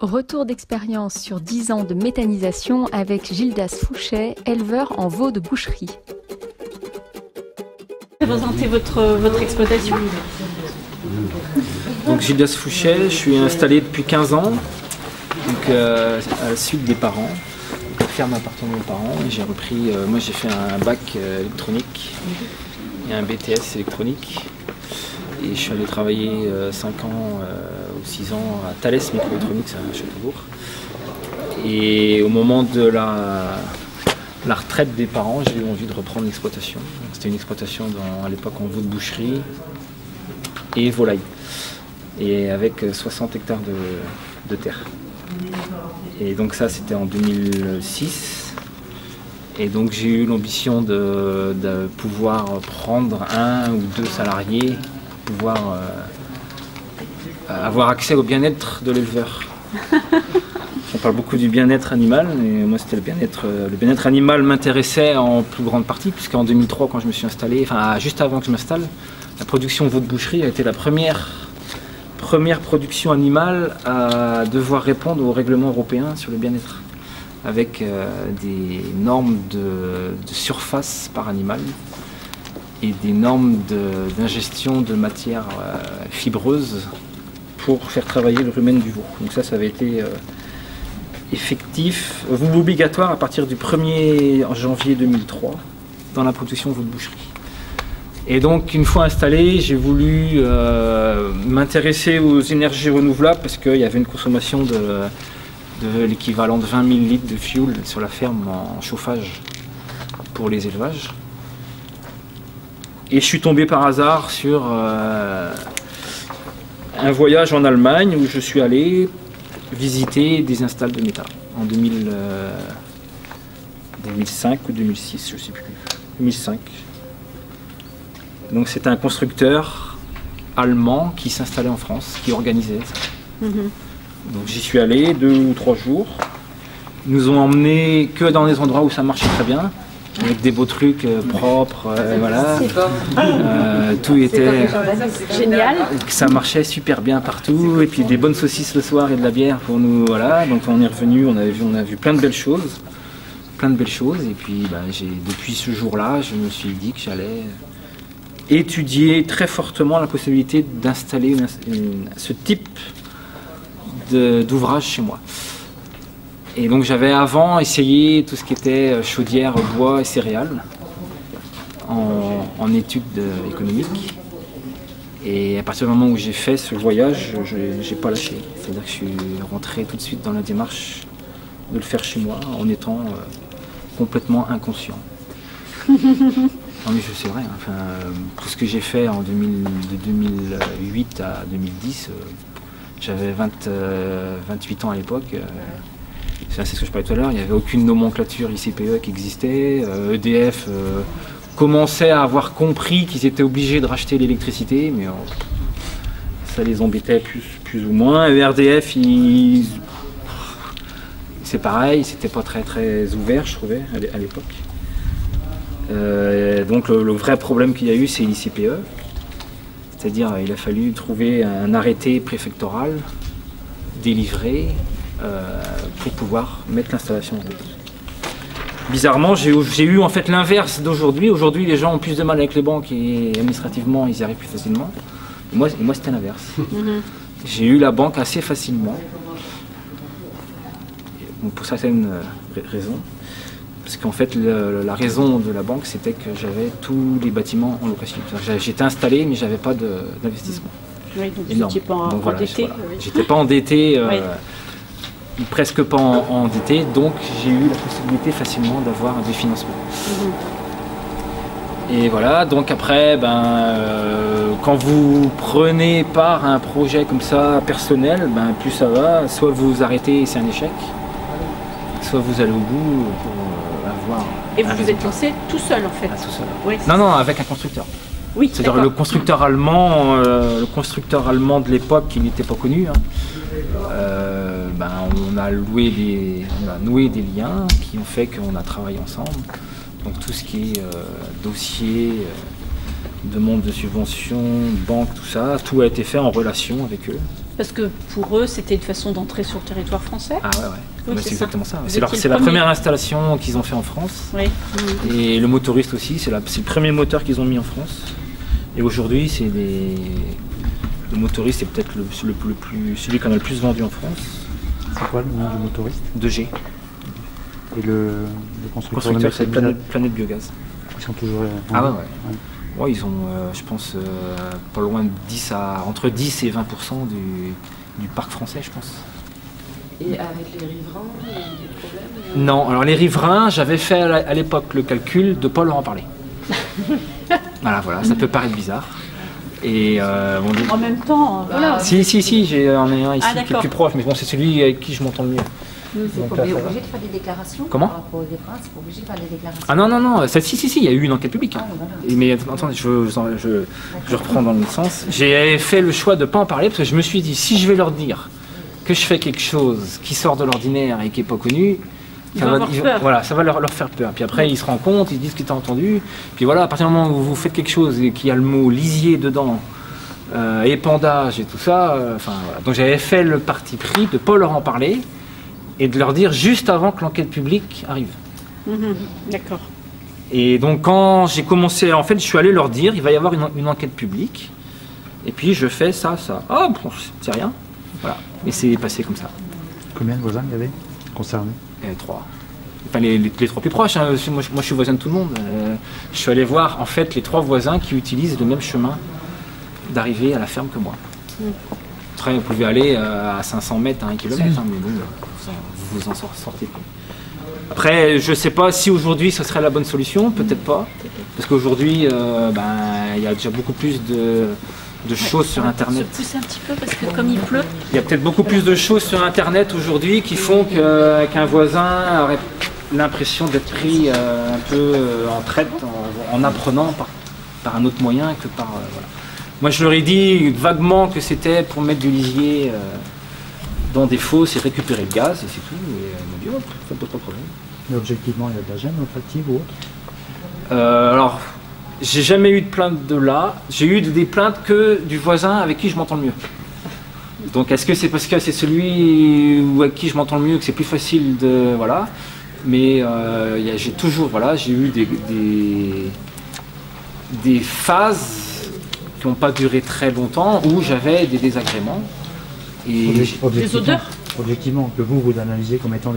Retour d'expérience sur 10 ans de méthanisation avec Gildas Fouchet, éleveur en veau de boucherie. Présentez votre exploitation. Donc Gildas Fouchet, je suis installé depuis 15 ans, donc, à la suite des parents. Donc, la ferme appartenant aux parents. Et j'ai repris, moi j'ai fait un bac électronique et un BTS électronique. Et je suis allé travailler 5 ans ou 6 ans à Thales Microélectronique, c'est à Châteaubourg. Et au moment de la retraite des parents, j'ai eu envie de reprendre l'exploitation. C'était une exploitation à l'époque en veau de boucherie et volaille. Et avec 60 hectares de terre. Et donc ça, c'était en 2006. Et donc j'ai eu l'ambition de pouvoir prendre 1 ou 2 salariés, pouvoir avoir accès au bien-être de l'éleveur. On parle beaucoup du bien-être animal, et moi c'était le bien-être animal m'intéressait en plus grande partie, puisqu'en 2003, quand je me suis installé, enfin juste avant que je m'installe, la production veau de boucherie a été la première production animale à devoir répondre aux règlements européens sur le bien-être, avec des normes de surface par animal et des normes d'ingestion de matières fibreuses pour faire travailler le rumen du veau. Donc ça avait été effectif, obligatoire à partir du 1er janvier 2003 dans la production veau de boucherie. Et donc, une fois installé, j'ai voulu m'intéresser aux énergies renouvelables parce qu'il y avait une consommation de l'équivalent de 20 000 litres de fuel sur la ferme en chauffage pour les élevages. Et je suis tombé par hasard sur un voyage en Allemagne où je suis allé visiter des installs de métal en 2005 ou 2006, je ne sais plus. 2005. Donc c'était un constructeur allemand qui s'installait en France, qui organisait ça. Donc j'y suis allé 2 ou 3 jours. Ils nous ont emmenés que dans des endroits où ça marchait très bien, avec des beaux trucs propres, voilà. Tout était Génial. Ça marchait super bien partout, et puis des bonnes saucisses le soir et de la bière pour nous, voilà. Donc on est revenu, on a vu plein de belles choses, et puis depuis ce jour-là, je me suis dit que j'allais étudier très fortement la possibilité d'installer ce type d'ouvrage chez moi. Et donc j'avais avant essayé tout ce qui était chaudière, bois et céréales en études économiques. Et à partir du moment où j'ai fait ce voyage, je n'ai pas lâché. C'est-à-dire que je suis rentré tout de suite dans la démarche de le faire chez moi en étant complètement inconscient. Non mais c'est vrai, enfin, tout ce que j'ai fait de 2008 à 2010, j'avais 28 ans à l'époque. C'est ce que je parlais tout à l'heure, il n'y avait aucune nomenclature ICPE qui existait. EDF commençait à avoir compris qu'ils étaient obligés de racheter l'électricité, mais ça les embêtait plus ou moins. Et RDF, c'est pareil, c'était pas très ouvert, je trouvais, à l'époque. Donc le vrai problème qu'il y a eu, c'est l'ICPE. C'est-à-dire il a fallu trouver un arrêté préfectoral délivré pour pouvoir mettre l'installation en route. Bizarrement, j'ai eu en fait l'inverse d'aujourd'hui. Aujourd'hui, les gens ont plus de mal avec les banques et administrativement, ils y arrivent plus facilement. Et moi c'était l'inverse. J'ai eu la banque assez facilement. Donc pour certaines raisons. Parce qu'en fait, la raison de la banque, c'était que j'avais tous les bâtiments en location. J'étais installé, mais j'avais pas d'investissement. Oui, donc vous n'étiez pas endetté. J'étais pas endetté, presque pas endetté, donc j'ai eu la possibilité facilement d'avoir des financements. Et voilà, donc après, quand vous prenez part à un projet comme ça, personnel, plus ça va, soit vous arrêtez et c'est un échec, soit vous allez au bout pour avoir... Et vous vous êtes lancé tout seul en fait? Tout seul. Oui, non, avec un constructeur. Oui, c'est-à-dire le constructeur allemand de l'époque qui n'était pas connu, on a noué des liens qui ont fait qu'on a travaillé ensemble. Donc tout ce qui est dossier, demande de subvention, banque, tout ça, tout a été fait en relation avec eux. Parce que pour eux, c'était une façon d'entrer sur le territoire français. Ah ouais, Oui, c'est exactement ça. Vous C'est étiez la le premier. première installation qu'ils ont fait en France. Oui. Et le motoriste aussi, c'est le premier moteur qu'ils ont mis en France. Et aujourd'hui, le motoriste est peut-être celui qu'on a le plus vendu en France. C'est quoi le nom du motoriste? 2G. Et le constructeur de C'est Planète Biogaz. Ils sont toujours... Ah ouais. Ouais, ils ont, je pense, pas loin de entre 10 et 20% du parc français, je pense. Et avec les riverains, il y a eu des problèmes? Non, alors les riverains, j'avais fait à l'époque le calcul de ne pas leur en parler. Voilà, ça peut paraître bizarre. Et En même temps, voilà. Si, j'en ai un ici qui est d'accord. plus proche, mais bon, c'est celui avec qui je m'entends le mieux. C'est pas obligé de faire des déclarations? Comment? Par rapport aux riverains, c'est pas obligé de faire des déclarations? Ah non, si, il y a eu une enquête publique. Ah, voilà. Mais attendez, je reprends dans le sens. J'ai fait le choix de ne pas en parler parce que je me suis dit, si je vais leur dire que je fais quelque chose qui sort de l'ordinaire et qui n'est pas connu, ça va leur faire peur. Puis après, ils se rendent compte, ils disent ce qu'ils ont entendu. Puis voilà, à partir du moment où vous faites quelque chose et qu'il y a le mot lisier dedans, épandage et tout ça, voilà. Donc j'avais fait le parti pris de ne pas leur en parler et de leur dire juste avant que l'enquête publique arrive. D'accord. Et donc quand j'ai commencé, en fait, je suis allé leur dire, il va y avoir une enquête publique. Et puis je fais ça. Ah bon, c'est rien. Voilà. Et c'est passé comme ça. Combien de voisins il y avait concernés? 3. Enfin les 3 plus proches. Hein. Moi je suis voisin de tout le monde. Je suis allé voir en fait les 3 voisins qui utilisent le même chemin d'arriver à la ferme que moi. Après vous pouvez aller à 500 mètres à 1 km, hein, mais bon, vous vous en sortez pas. Après, je ne sais pas si aujourd'hui ce serait la bonne solution, peut-être pas, parce qu'aujourd'hui, il y a déjà beaucoup plus de choses sur Internet. Se pousser un petit peu parce que comme il pleut. Il y a peut-être beaucoup plus de choses sur Internet aujourd'hui qui font qu'un voisin aurait l'impression d'être pris un peu en traite en apprenant par un autre moyen que par... voilà. Moi, je leur ai dit vaguement que c'était pour mettre du lisier dans des fosses et récupérer le gaz, et c'est tout. Et ils m'ont dit, ça pose pas de problème. Mais objectivement, il y a de la gêne olfactive ou autre? Alors, j'ai jamais eu de plainte de là. J'ai eu des plaintes que du voisin avec qui je m'entends le mieux. Donc, est-ce que c'est parce que c'est celui avec qui je m'entends le mieux que c'est plus facile de... Voilà. Mais j'ai toujours... Voilà, j'ai eu des phases qui n'ont pas duré très longtemps où j'avais des désagréments. Et Des odeurs? Objectivement, que vous analysez comme étant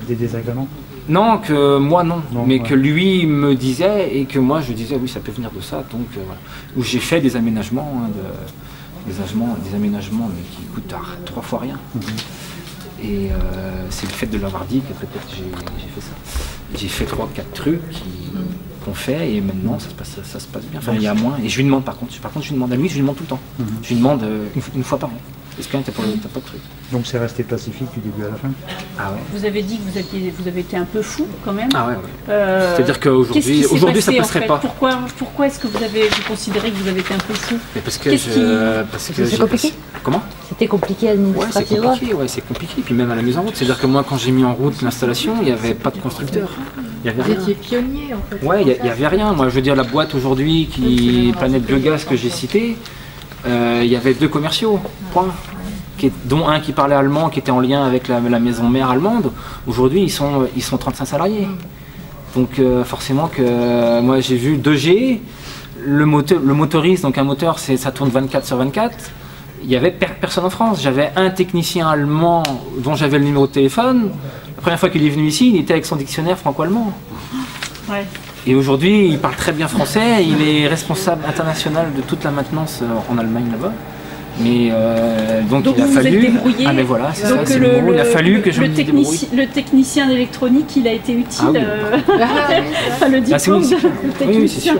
des désagréments? non, que moi non, mais ouais. que lui me disait et que moi je disais oui ça peut venir de ça, donc voilà. Où j'ai fait des aménagements, des aménagements mais qui coûtent 3 fois rien. Et c'est le fait de l'avoir dit que peut-être j'ai fait ça. J'ai fait 3-4 trucs qu'on fait et maintenant ça se passe bien. Enfin il y a moins. Et je lui demande par contre je lui demande à lui, je lui demande tout le temps. Je lui demande une fois par an. Est-ce que t'as pas de truc? Donc c'est resté pacifique du début à la fin? Ah ouais. Vous avez dit que vous avez été un peu fou quand même. Ah ouais. C'est-à-dire qu'aujourd'hui ça passerait pas. Pourquoi est-ce que vous considérez que vous avez été un peu fou? Mais parce que C'est compliqué? Comment? C'était compliqué administrativement? Ouais, c'est compliqué. Puis même à la mise en route. C'est-à-dire que moi, quand j'ai mis en route l'installation, il n'y avait pas de constructeur. Il y avait rien. Vous étiez pionnier en fait. Ouais, il n'y avait rien. Moi, je veux dire, la boîte aujourd'hui, Planète Biogaz que j'ai citée, il y avait 2 commerciaux, point. Dont un qui parlait allemand, qui était en lien avec la maison mère allemande. Aujourd'hui, ils sont 35 salariés. Donc forcément que moi j'ai vu 2G, le motoriste, donc un moteur ça tourne 24/24. Il n'y avait personne en France. J'avais un technicien allemand dont j'avais le numéro de téléphone. La première fois qu'il est venu ici, il était avec son dictionnaire franco-allemand. Ouais. Et aujourd'hui, il parle très bien français. Il est responsable international de toute la maintenance en Allemagne là-bas. Mais donc il a vous fallu. Vous êtes débrouillé. Ah mais voilà, c'est donc ça, c'est le mot. Il a fallu que je me débrouille. Le technicien d'électronique, il a été utile. Enfin, le diplôme de technicien. Oui, c'est sûr.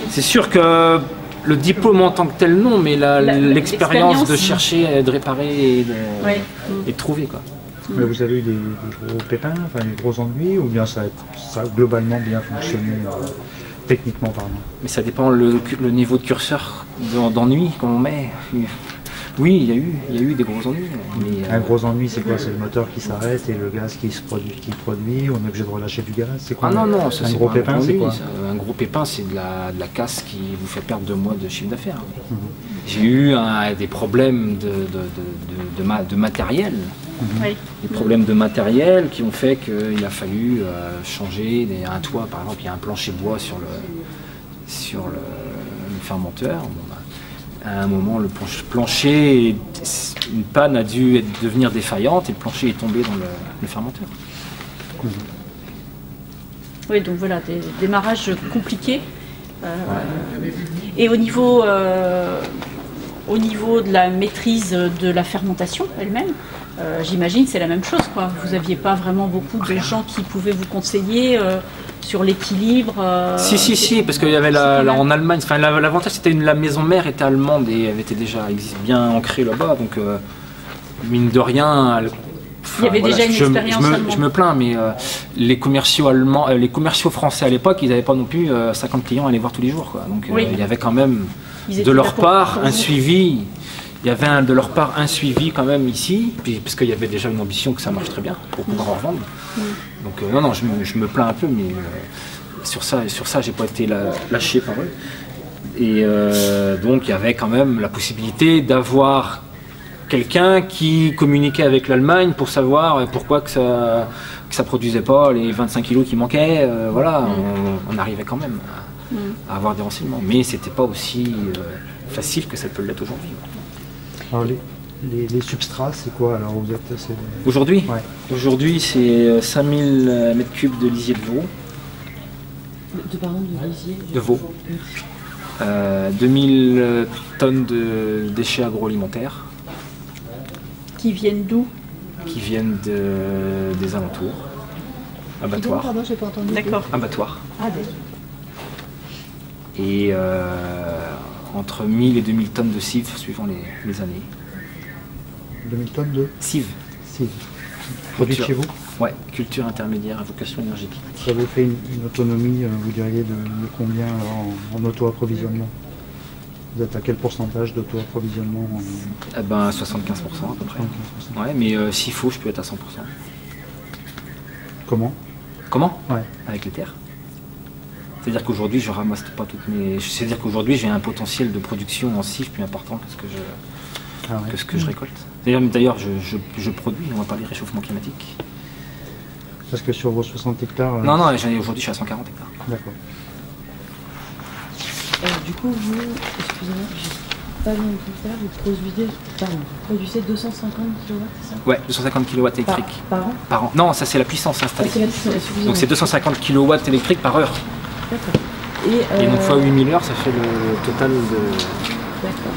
C'est sûr que le diplôme en tant que tel non, mais l'expérience de chercher, de réparer et de trouver quoi. Mais vous avez eu des gros pépins, enfin des gros ennuis, ou bien ça a globalement bien fonctionné techniquement parlant? Mais ça dépend le niveau de curseur d'ennui qu'on met. Oui, il y a eu des gros ennuis. Mais, un gros ennui, c'est quoi? C'est le moteur qui s'arrête et le gaz qui produit, on est obligé de relâcher du gaz? C'est quoi? Ah non, ça, un gros pépin, c'est quoi? Un gros pépin, c'est de la casse qui vous fait perdre 2 mois de chiffre d'affaires. J'ai eu des problèmes de matériel. Des problèmes de matériel qui ont fait qu'il a fallu changer un toit, par exemple. Il y a un plancher bois sur le fermenteur. À un moment, le plancher, une panne a dû devenir défaillante et le plancher est tombé dans le fermenteur. Oui, donc voilà, des démarrages compliqués. Et au niveau de la maîtrise de la fermentation elle-même, j'imagine c'est la même chose, quoi. Vous n'aviez pas vraiment beaucoup de gens qui pouvaient vous conseiller sur l'équilibre. Si, parce qu'il y avait en Allemagne, enfin, l'avantage c'était la maison mère était allemande et elle était déjà bien ancrée là-bas, donc mine de rien. Il y avait déjà une expérience allemande. Je me plains, mais les commerciaux allemands, les commerciaux français à l'époque, ils n'avaient pas non plus 50 clients à aller voir tous les jours, quoi. Donc il y avait quand même de leur part un suivi. Il y avait de leur part un suivi quand même ici, parce qu'il y avait déjà une ambition que ça marche très bien pour pouvoir en revendre. Donc non, je me plains un peu, mais sur ça, j'ai pas été lâché par eux. Et donc il y avait quand même la possibilité d'avoir quelqu'un qui communiquait avec l'Allemagne pour savoir pourquoi que ça produisait pas les 25 kilos qui manquaient. Voilà, on arrivait quand même à avoir des renseignements, mais c'était pas aussi facile que ça peut l'être aujourd'hui. Alors les substrats, c'est quoi alors vous êtes aujourd'hui? Ouais. Aujourd'hui, c'est 5000 m3 de lisier de veau. De lisier de veau. 2000 tonnes de déchets agroalimentaires. Qui viennent d'où? Qui viennent des alentours. Abattoirs. Pardon, j'ai pas entendu. D'accord. Abattoirs. Ah, d'accord. Et entre 1000 et 2000 tonnes de cives suivant les années. 2000 tonnes de cives. Produit chez vous? Ouais, culture intermédiaire à vocation énergétique. Ça vous fait une autonomie, vous diriez, de combien en auto-approvisionnement? Vous êtes à quel pourcentage d'auto-approvisionnement? 75% à peu près. 75%. Ouais, mais s'il faut, je peux être à 100%. Comment? Ouais. Avec les terres. C'est-à-dire qu'aujourd'hui, je ramasse pas toutes mes... C'est-à-dire qu'aujourd'hui, j'ai un potentiel de production en cif plus important que ce que je récolte. D'ailleurs, je produis, on va parler réchauffement climatique. Parce que sur vos 60 hectares... Non, aujourd'hui, je suis à 140 hectares. D'accord. Du coup, vous, excusez-moi, j'ai pas bien compris, vous produisez 250 kW, c'est ça? Ouais, 250 kW électriques. Par an? Non, ça c'est la puissance installée. C'est la puissance, donc c'est 250 kW électriques par heure. D'accord. Et donc fois 8000 heures, ça fait le total de... D'accord.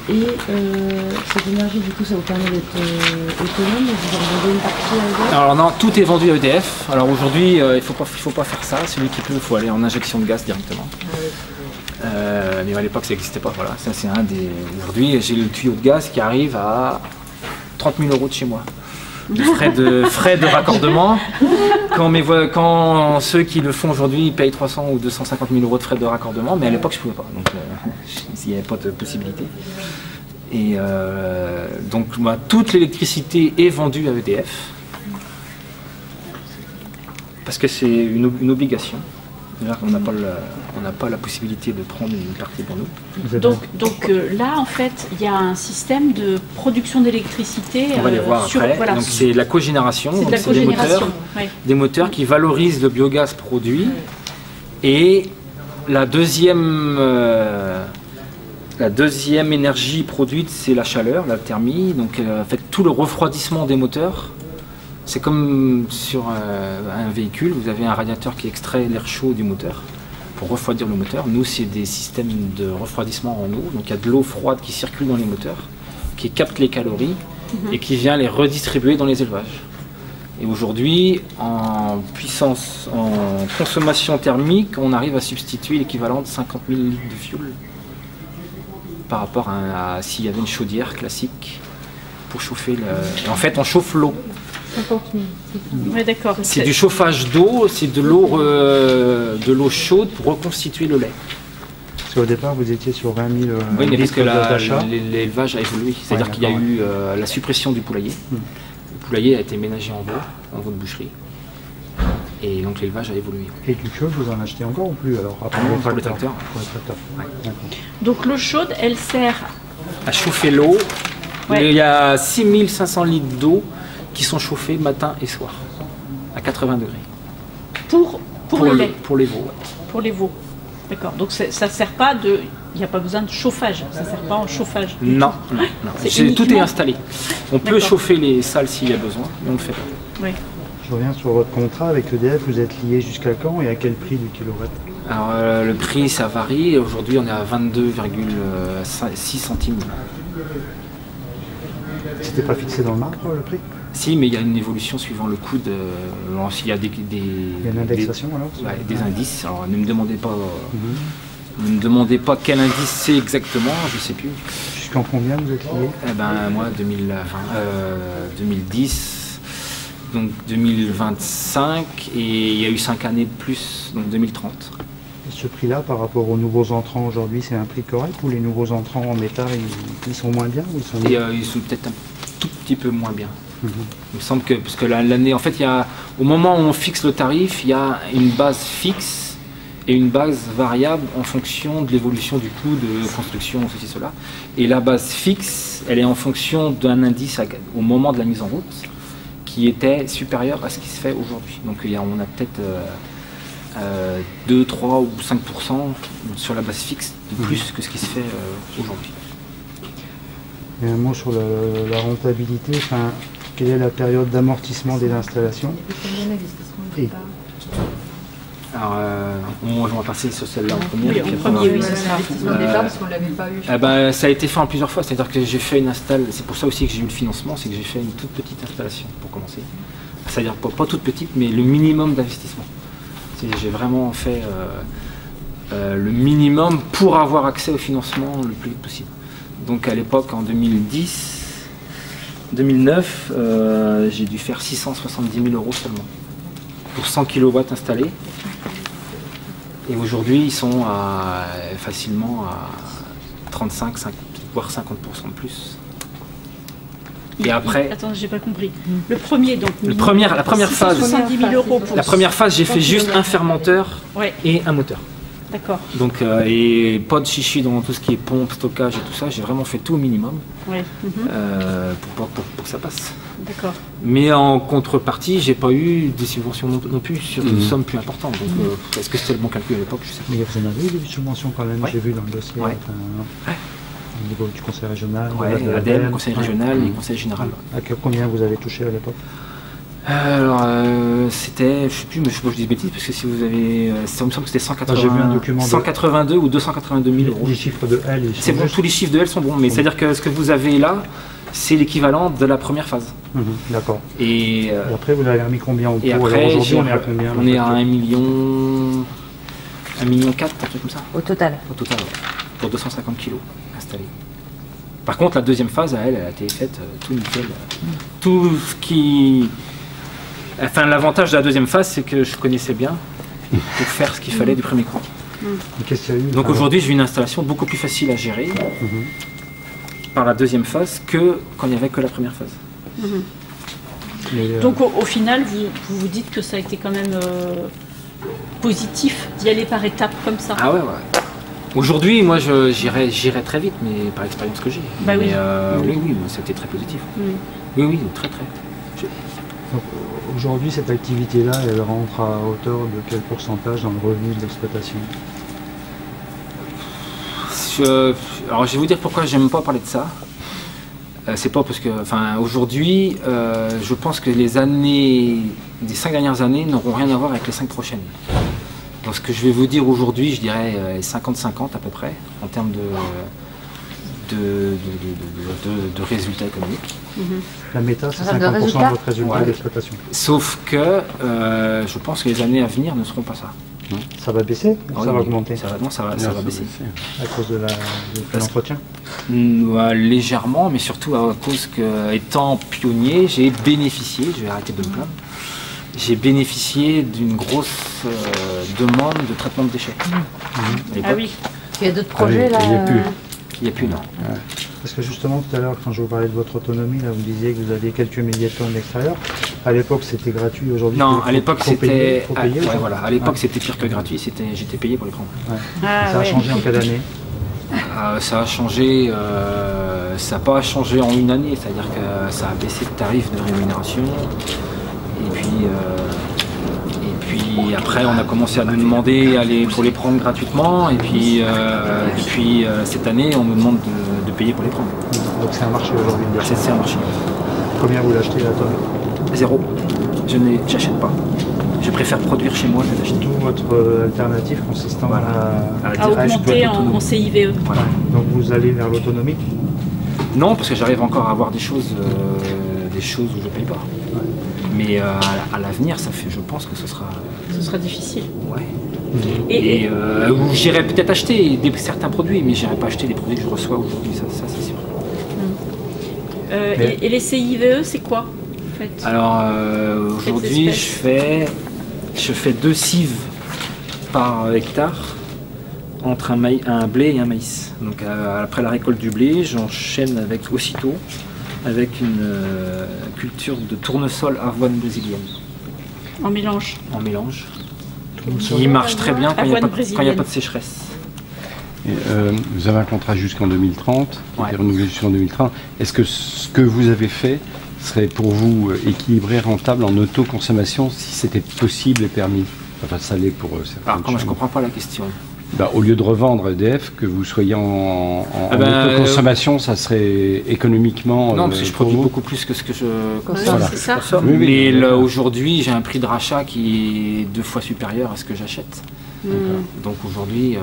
Et cette énergie, du coup, ça vous permet d'être autonome et vous en vendez une partie à EDF? Alors non, tout est vendu à EDF. Alors aujourd'hui, il faut pas faire ça. Celui qui peut, il faut aller en injection de gaz directement. Mais à l'époque, ça n'existait pas. Voilà, ça c'est un des... Aujourd'hui, j'ai le tuyau de gaz qui arrive à 30 000 € de chez moi. De frais de raccordement. Quand ceux qui le font aujourd'hui payent 300 ou 250 000 € de frais de raccordement, mais à l'époque je ne pouvais pas, donc il n'y avait pas de possibilité. Et donc toute l'électricité est vendue à EDF, parce que c'est une obligation. On n'a pas la possibilité de prendre une partie pour nous. Donc là, en fait, il y a un système de production d'électricité. On va les voir après. Voilà, donc c'est la cogénération. C'est des moteurs qui valorisent le biogaz produit. Et la deuxième énergie produite, c'est la chaleur, la thermie. Donc en fait, tout le refroidissement des moteurs. C'est comme sur un véhicule, vous avez un radiateur qui extrait l'air chaud du moteur pour refroidir le moteur. Nous, c'est des systèmes de refroidissement en eau. Donc il y a de l'eau froide qui circule dans les moteurs, qui capte les calories et qui vient les redistribuer dans les élevages. Et aujourd'hui, en puissance, en consommation thermique, on arrive à substituer l'équivalent de 50 000 litres de fioul par rapport à s'il y avait une chaudière classique pour chauffer le... En fait, on chauffe l'eau. 50 000. Ouais, d'accord. C'est du chauffage d'eau, c'est de l'eau chaude pour reconstituer le lait. qu'au départ, vous étiez sur 20 000 Oui, mais parce que d'achat. l'élevage a évolué. C'est-à-dire Ouais, qu'il y a d'accord, eu la suppression du poulailler. Le poulailler a été ménagé en veau de boucherie. Et donc l'élevage a évolué. Et du chaude, vous en achetez encore ou plus alors après Non, les pour les tracteurs. tracteurs. Pour les tracteurs. Ouais. D'accord. Donc l'eau chaude, elle sert À chauffer l'eau, Ouais. il y a 6500 litres d'eau qui sont chauffés matin et soir, à 80 degrés. pour le lait, Pour les veaux. Ouais. pour les veaux. D'accord. Donc ça sert pas de, il n'y a pas besoin de chauffage. Ça sert pas en chauffage. Non, non, non. C'est Tout est uniquement- installé. On peut D'accord. chauffer les salles s'il y a besoin, mais on ne le fait pas. Oui. Je reviens sur votre contrat avec EDF. Vous êtes lié jusqu'à quand et à quel prix du kilowatt? Alors le prix ça varie, aujourd'hui on est à 22,6 centimes. C'était pas fixé dans le marbre le prix? Si, mais il y a une évolution suivant le coût de... Il y a Il y a une indexation alors? des indices. Alors ne me demandez pas... Ne me demandez pas quel indice c'est exactement, je sais plus. Jusqu'en combien vous êtes lié? Eh ben moi 2010, donc 2025 et il y a eu 5 années de plus, donc 2030. Et ce prix-là, par rapport aux nouveaux entrants aujourd'hui, c'est un prix correct ou les nouveaux entrants en métal, ils sont moins bien ou ils sont Et mieux? ils sont peut-être un tout petit peu moins bien. Mhm. Il me semble que, parce que l'année, en fait, il y a, au moment où on fixe le tarif, il y a une base fixe et une base variable en fonction de l'évolution du coût de construction, ceci, cela. Et la base fixe, elle est en fonction d'un indice au moment de la mise en route qui était supérieur à ce qui se fait aujourd'hui. Donc on a peut-être 2, 3 ou 5% sur la base fixe de plus que ce qui se fait aujourd'hui. Et un mot sur la rentabilité, enfin, quelle est la période d'amortissement des installations? Et Alors, on va passer sur celle-là en première. Oui, et puis en après, on va- premier, oui, c'est ça. L'investissement de départ, parce qu'on ne l'avait pas eu. Eh ben, ça a été fait en plusieurs fois, c'est-à-dire que j'ai fait une installation, c'est pour ça aussi que j'ai eu le financement, c'est que j'ai fait une toute petite installation pour commencer. C'est-à-dire pas toute petite, mais le minimum d'investissement. J'ai vraiment fait le minimum pour avoir accès au financement le plus vite possible. Donc à l'époque, en 2009, j'ai dû faire 670 000 € seulement pour 100 kW installés. Et aujourd'hui, ils sont facilement à 35, 50, voire 50% de plus. Et après, Attends, j'ai pas compris. Le premier, donc. la première phase, 70 000 € pour. la première phase, j'ai fait juste un fermenteur Ouais, et un moteur. d'accord. Donc, et pas de chichi dans tout ce qui est pompe, stockage et tout ça. J'ai vraiment fait tout au minimum Ouais, pour que ça passe. d'accord. Mais en contrepartie, j'ai pas eu des subventions non plus sur une somme plus importante. Donc, est-ce que c'était le bon calcul à l'époque? Je sais pas. mais vous en avez eu des subventions quand même, Ouais. j'ai vu dans le dossier, Ouais. enfin, au niveau du conseil régional, Ouais, de l'ADEME, conseil Ouais. régional et conseil général. Combien vous avez touché à l'époque? Alors, c'était, je sais plus, mais je sais pas que je dis des bêtises, parce que si vous avez, ça me semble que c'était J'ai vu un document de- 182 ou 282 000 €. Les chiffres de L, ils sont C'est bon, justes? tous les chiffres de L sont bons, mais c'est-à-dire que ce que vous avez là, c'est l'équivalent de la première phase. D'accord. Et, Et après, vous avez remis combien au pot? et Alors après, aujourd'hui, on est à combien? on est à 1 million, 1,4 million, un truc comme ça, Au total. au total, ouais, pour 250 kilos installés. Par contre, la deuxième phase, elle a été faite tout nickel. Tout ce qui... Enfin, l'avantage de la deuxième phase, c'est que je connaissais bien pour faire ce qu'il fallait du premier coup. Et qu'est-ce qu'il y a eu? Donc aujourd'hui, j'ai une installation beaucoup plus facile à gérer par la deuxième phase que quand il n'y avait que la première phase. Mais, Donc au final, vous dites que ça a été quand même positif d'y aller par étapes comme ça. Ah ouais, ouais. Aujourd'hui, moi, j'irai très vite, mais par l'expérience que j'ai. Bah oui. Mais, oui, c'était très positif. Mm. Oui, très. donc, aujourd'hui, cette activité-là, elle rentre à hauteur de quel pourcentage dans le revenu de l'exploitation? Alors, je vais vous dire pourquoi j'aime pas parler de ça. C'est pas parce que, enfin, aujourd'hui, je pense que les 5 dernières années n'auront rien à voir avec les 5 prochaines. Donc, ce que je vais vous dire aujourd'hui, je dirais 50-50 à peu près, en termes de résultats économiques. La méta, c'est Ça donne 50% de résultat? votre résultat Ouais. d'exploitation. Sauf que je pense que les années à venir ne seront pas ça. Ça va baisser ou Ah ça oui, va augmenter ça va baisser. à cause de l'entretien? Légèrement, mais surtout à cause que, étant pionnier, j'ai bénéficié, je vais arrêter de me plaindre, j'ai bénéficié d'une grosse demande de traitement de déchets. À l'époque. Ah oui. Il y a d'autres projets là. Il n'y a plus. Il n'y a plus, non. Parce que justement, tout à l'heure, quand je vous parlais de votre autonomie, là, vous disiez que vous aviez quelques milliers de tonnes d'extérieur. À l'époque, c'était gratuit. Aujourd'hui, Non, à l'époque, c'était... faut payer, ouais, ça. voilà. À l'époque, c'était pire que gratuit. J'étais payé pour les prendre. Ouais. Ah, Ça a ouais. changé en quelle année? Ça a changé, ça n'a pas changé en une année, c'est-à-dire que ça a baissé le tarif de rémunération. Et puis après, on a commencé à nous demander pour les prendre gratuitement. Et puis depuis cette année, on nous demande de payer pour les prendre. Donc c'est un marché aujourd'hui. C'est un marché. Combien vous l'achetez la tonne? 0. J'achète pas. Je préfère produire chez moi que d'acheter. D'où votre alternative consistant À À augmenter en CIVE. Voilà. Donc vous allez vers l'autonomie? Non, parce que j'arrive encore à avoir des choses où je ne paye pas. Mais à l'avenir, je pense que ce sera difficile. Ouais. Et Où j'irai peut-être acheter certains produits, mais j'irai pas acheter les produits que je reçois aujourd'hui, ça c'est sûr. et les CIVE, c'est quoi en fait? Alors aujourd'hui, je fais 2 cives par hectare entre un blé et un maïs. Donc après la récolte du blé, j'enchaîne aussitôt avec une culture de tournesol avoine brésilienne. En mélange. En mélange. Qui marche très bien quand il n'y a pas de sécheresse. Et, vous avez un contrat jusqu'en 2030, Ouais. renouvelé jusqu'en 2030. Est-ce que ce que vous avez fait serait pour vous équilibré, rentable en autoconsommation si c'était possible et permis? Enfin, ça l'est pour certaines Alors comment je choses. comprends pas la question. Bah, au lieu de revendre EDF, que vous soyez en autoconsommation, ça serait économiquement. Non, parce que je pour produis vous. beaucoup plus que ce que je Voilà. C'est ça. consomme. Oui, oui, Mais d'accord. aujourd'hui, j'ai un prix de rachat qui est 2 fois supérieur à ce que j'achète. Donc aujourd'hui,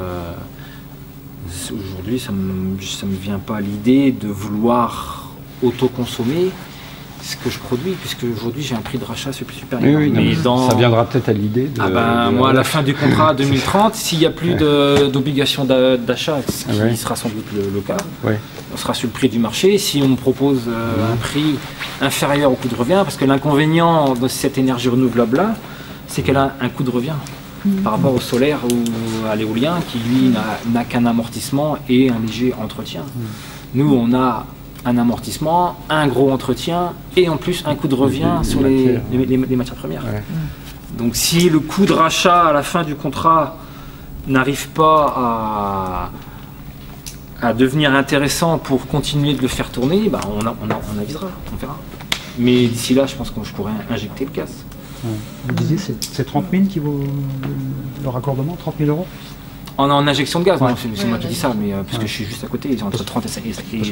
ça me vient pas l'idée de vouloir autoconsommer ce que je produis, puisque aujourd'hui j'ai un prix de rachat supérieur. Oui, oui, non, Mais ça viendra peut-être à l'idée. moi, à la fin du contrat 2030, s'il n'y a plus d'obligation d'achat, ce qui sera sans doute le cas, Ouais. on sera sur le prix du marché. Si on me propose un prix inférieur au coût de revient, parce que l'inconvénient de cette énergie renouvelable-là, c'est qu'elle a un coût de revient par rapport au solaire ou à l'éolien, qui lui n'a qu'un amortissement et un léger entretien. Nous, on a un amortissement, un gros entretien et en plus un coût de revient sur les matières premières. Ouais. Donc si le coût de rachat à la fin du contrat n'arrive pas à devenir intéressant pour continuer de le faire tourner, bah on avisera, on verra. Mais d'ici là, je pense que je pourrais injecter le gaz. Vous disiez c'est 30 000 qui vaut le raccordement, 30 000 euros? En injection de gaz, Ouais. non, c'est moi qui dis ça, mais parce que je suis juste à côté, ils ont entre 30 et 50 Parce que 000.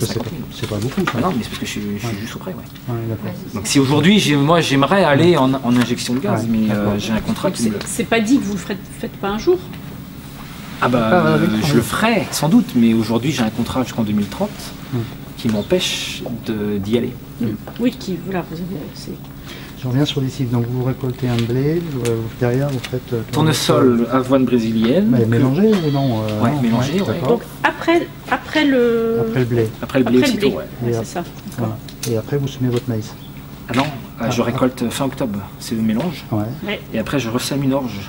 c'est pas beaucoup. Ça. Ah non, mais c'est parce que je suis juste auprès. Ouais. Ouais, d'accord. Donc si aujourd'hui, j'aimerais aller en injection de gaz, Ouais, mais d'accord. j'ai un contrat qui me le... C'est pas dit que vous le faites pas un jour. Ah bah, je le ferai, sans doute, mais aujourd'hui, j'ai un contrat jusqu'en 2030 qui m'empêche d'y aller. Oui, voilà, vous avez. Je reviens sur les cives. Donc vous récoltez un blé, derrière vous faites Tournesol, avoine brésilienne. Mais mélangé ou non? Ouais, non, mélangé, ouais. d'accord. Donc après le Après le blé. Après le blé aussitôt, ouais. Ouais, Et c'est ça. Voilà. Et après vous semez votre maïs. Ah non, je récolte fin octobre, c'est le mélange. Ouais, Et après, je ressème une orge,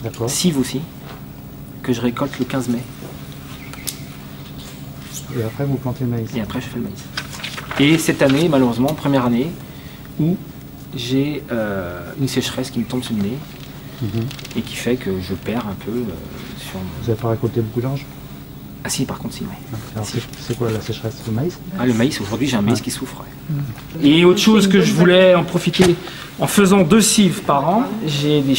d'accord. cive aussi, que je récolte le 15 mai. Et après vous plantez le maïs. Et après, je fais le maïs. Et cette année, malheureusement, première année, où j'ai une sécheresse qui me tombe sur le nez et qui fait que je perds un peu sur... Vous n'avez pas récolté beaucoup d'orge? Ah si, par contre, si, ouais. Alors c'est quoi la sécheresse? Le maïs? Ah, le maïs, aujourd'hui, j'ai un maïs qui souffre. Ouais. Et autre chose que je voulais en profiter, en faisant 2 cives par an, j'ai des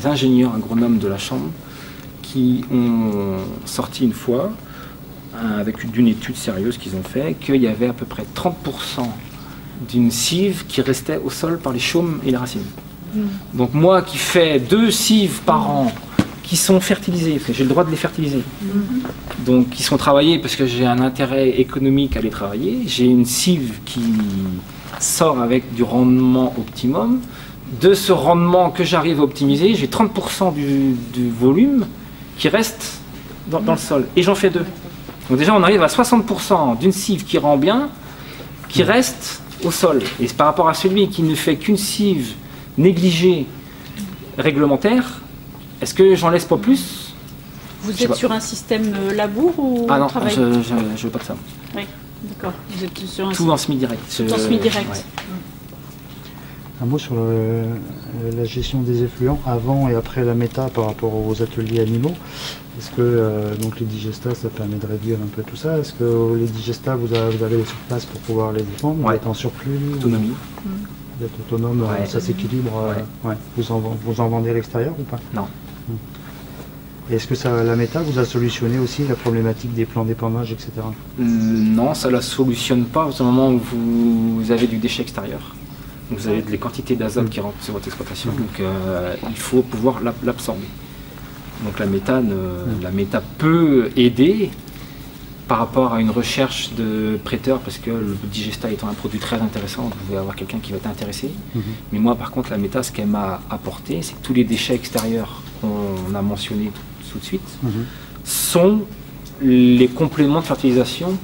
ingénieurs agronomes de la Chambre qui ont sorti une fois, avec d'une étude sérieuse qu'ils ont fait, qu'il y avait à peu près 30% d'une cive qui restait au sol par les chaumes et les racines. Donc moi qui fais 2 cives par an qui sont fertilisées, parce que j'ai le droit de les fertiliser, donc qui sont travaillées parce que j'ai un intérêt économique à les travailler, j'ai une cive qui sort avec du rendement optimum, de ce rendement que j'arrive à optimiser, j'ai 30% du volume qui reste dans le sol, et j'en fais 2. Donc déjà on arrive à 60% d'une cive qui rend bien, qui reste au sol. Et par rapport à celui qui ne fait qu'une cive négligée réglementaire, est-ce que j'en laisse pas plus Vous êtes sur un système labour ou Ah non, travail? je veux pas de ça. Oui, d'accord. Vous êtes sur un Tout en semi-direct. Tout en semi-direct. Ouais. Un mot sur la gestion des effluents avant et après la méta par rapport aux ateliers animaux. Est-ce que donc les digestats, ça permet de réduire un peu tout ça? Est-ce que les digestats, vous avez les surplaces pour pouvoir les défendre? Vous êtes en surplus? Autonomie. Vous êtes autonome, ça s'équilibre. Vous en vendez à l'extérieur ou pas? Non. Et est-ce que la méta vous a solutionné aussi la problématique des plans d'épandage, etc.? Non, ça ne la solutionne pas au moment où vous avez du déchet extérieur. Donc vous avez des quantités d'azote qui rentrent sur votre exploitation, donc il faut pouvoir l'absorber. Donc la méta peut aider par rapport à une recherche de prêteurs, parce que le digestat étant un produit très intéressant, vous pouvez avoir quelqu'un qui va être intéressé. Mais moi par contre la méta, ce qu'elle m'a apporté, c'est que tous les déchets extérieurs qu'on a mentionnés tout de suite sont les compléments de fertilisation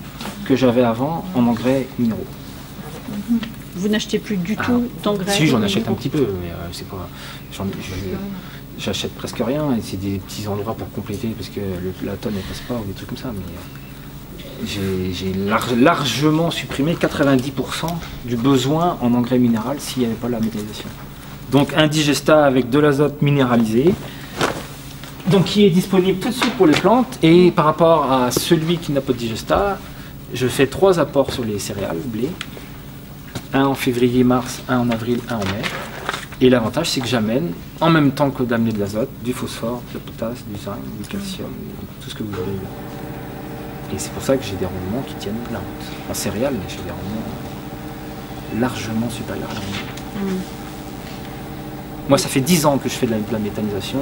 que j'avais avant en engrais minéraux. Vous n'achetez plus du tout d'engrais? Si, j'en achète un petit peu, mais c'est pas. J'achète presque rien, et c'est des petits endroits pour compléter parce que la tonne ne passe pas ou des trucs comme ça. Mais j'ai largement supprimé 90% du besoin en engrais minéral s'il n'y avait pas la méthanisation. Donc un digestat avec de l'azote minéralisé, donc qui est disponible tout de suite pour les plantes, et par rapport à celui qui n'a pas de digestat, je fais 3 apports sur les céréales, blé. Un en février-mars, un en avril, un en mai. Et l'avantage, c'est que j'amène, en même temps que d'amener de l'azote, du phosphore, du potasse, du zinc, du calcium, tout ce que vous voulez. Et c'est pour ça que j'ai des rendements qui tiennent la route. En céréales, j'ai des rendements largement supérieurs à la moyenne. Moi, ça fait 10 ans que je fais de la méthanisation.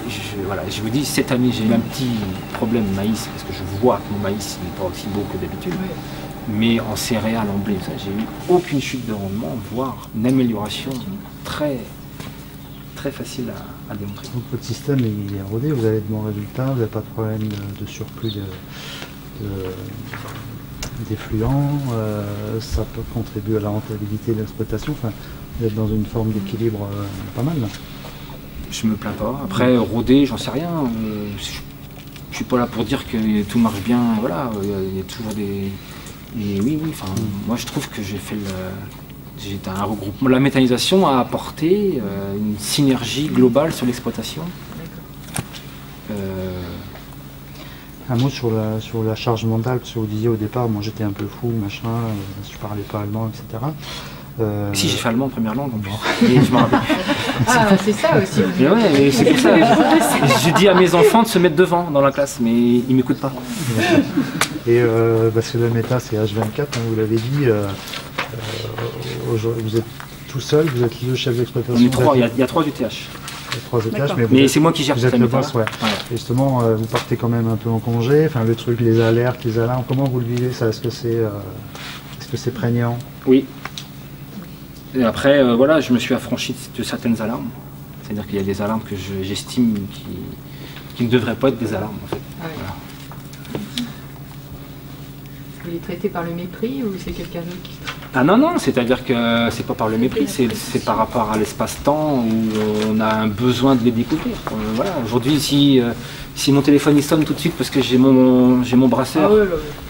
Je vous dis, cette année, j'ai eu un petit problème maïs, parce que je vois que mon maïs n'est pas aussi beau que d'habitude. Mais en céréales, en blé, j'ai eu aucune chute de rendement, voire une amélioration très, très facile à démontrer. Donc votre système il est rodé, vous avez de bons résultats, vous n'avez pas de problème de surplus d'effluents, ça peut contribuer à la rentabilité de l'exploitation, enfin, vous êtes dans une forme d'équilibre pas mal là. Je me plains pas. Après, rodé, j'en sais rien. Je suis pas là pour dire que tout marche bien, voilà, il y a toujours des... Et oui, enfin, moi je trouve que j'ai un regroupement. La méthanisation a apporté une synergie globale sur l'exploitation. Un mot sur la charge mentale, parce que vous disiez au départ, moi j'étais un peu fou, machin, je parlais pas allemand, etc. Si, j'ai fait allemand en première langue en plus. Et je m'en rappelle. Ah, c'est ça aussi. Mais ouais, c'est pour ça. J'ai dit à mes enfants de se mettre devant dans la classe, mais ils m'écoutent pas. Et parce que la méta c'est H24, hein, vous l'avez dit, vous êtes tout seul, vous êtes le chef d'exploitation. On est 3, il y a 3 UTH. Il y a 3 ETH, mais c'est moi qui gère vous êtes la le méta. boss, ouais. Et justement, vous partez quand même un peu en congé, enfin le truc, les alertes, les alarmes, comment vous le vivez ça? Est-ce que c'est prégnant? Oui. Et après, voilà, je me suis affranchi de certaines alarmes. C'est-à-dire qu'il y a des alarmes que j'estime qui ne devraient pas être des alarmes, en fait. Ah ouais. Voilà. Vous les traitez par le mépris ou c'est quelqu'un d'autre qui traite? Ah non, c'est-à-dire que c'est pas par le mépris, c'est par rapport à l'espace-temps où on a un besoin de les découvrir. Voilà, aujourd'hui, si mon téléphone il sonne tout de suite parce que j'ai mon brasseur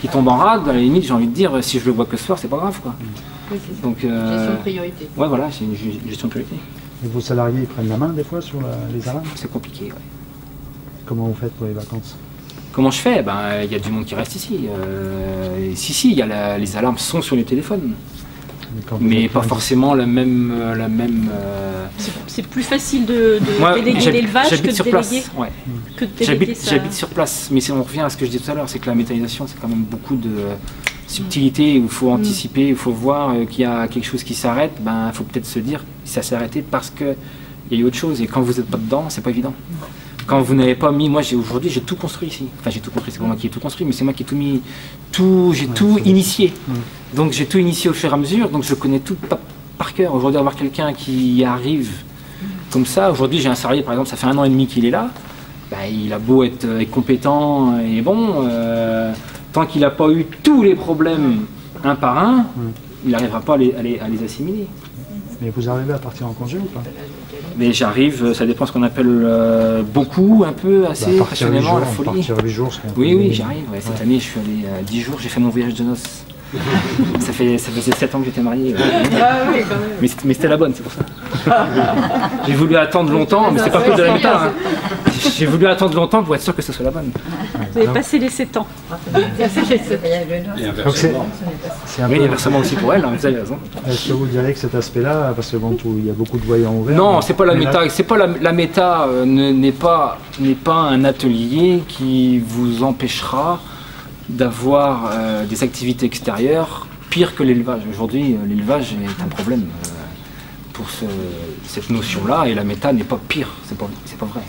qui tombe en rade, à la limite, j'ai envie de dire, si je le vois que ce soir, c'est pas grave, quoi. Oui, c'est ça. Donc, gestion de priorité. Ouais, voilà, c'est une gestion de priorité. Et vos salariés ils prennent la main des fois sur les alarmes? C'est compliqué, ouais. Comment vous faites pour les vacances? Comment je fais? Ben, il y a du monde qui reste ici. Si, les alarmes sont sur les téléphones. Mais pas forcément la même. C'est plus facile de déléguer l'élevage que de sur déléguer. Place, ouais. Que de déléguer J'habite sur place, mais si on revient à ce que je disais tout à l'heure, c'est que la méthanisation, c'est quand même beaucoup de subtilité où il faut anticiper, il faut voir qu'il y a quelque chose qui s'arrête. Ben, il faut peut-être se dire si ça s'est arrêté parce qu'il y a eu autre chose. Et quand vous n'êtes pas dedans, c'est pas évident. Quand vous n'avez pas mis, moi aujourd'hui j'ai tout construit ici. Enfin j'ai tout construit, c'est pas moi qui ai tout construit, mais c'est moi qui ai tout mis, j'ai tout initié. Donc j'ai tout initié au fur et à mesure, donc je connais tout par cœur. Aujourd'hui avoir quelqu'un qui arrive comme ça, aujourd'hui j'ai un salarié par exemple, ça fait 1 an et demi qu'il est là, ben, il a beau être compétent et bon, tant qu'il n'a pas eu tous les problèmes un par un, il n'arrivera pas à les assimiler. Mais vous arrivez à partir en congé ou pas? Mais j'arrive, ça dépend ce qu'on appelle beaucoup, un peu, assez passionnément, la folie. Partir 8 jours, Oui, j'arrive. Ouais. Cette année, je suis allé 10 jours, j'ai fait mon voyage de noces. ça faisait 7 ans que j'étais marié. Ouais. Ah oui, quand même. Mais c'était la bonne, c'est pour ça. J'ai voulu attendre longtemps, mais c'est pas cause de la méta. Hein. J'ai voulu attendre longtemps pour être sûr que ce soit la bonne. Vous avez passé les 7 ans. Et inversement. C'est un Oui, peu... inversement aussi pour elle, hein, vous avez raison. Est-ce que vous diriez que cet aspect-là, parce que bon, il y a beaucoup de voyants ouverts... Non, c'est pas la mais méta. là- C'est pas la méta n'est pas un atelier qui vous empêchera d'avoir des activités extérieures pires que l'élevage. Aujourd'hui, l'élevage est un problème pour cette notion-là, et la méta n'est pas pire. C'est pas vrai.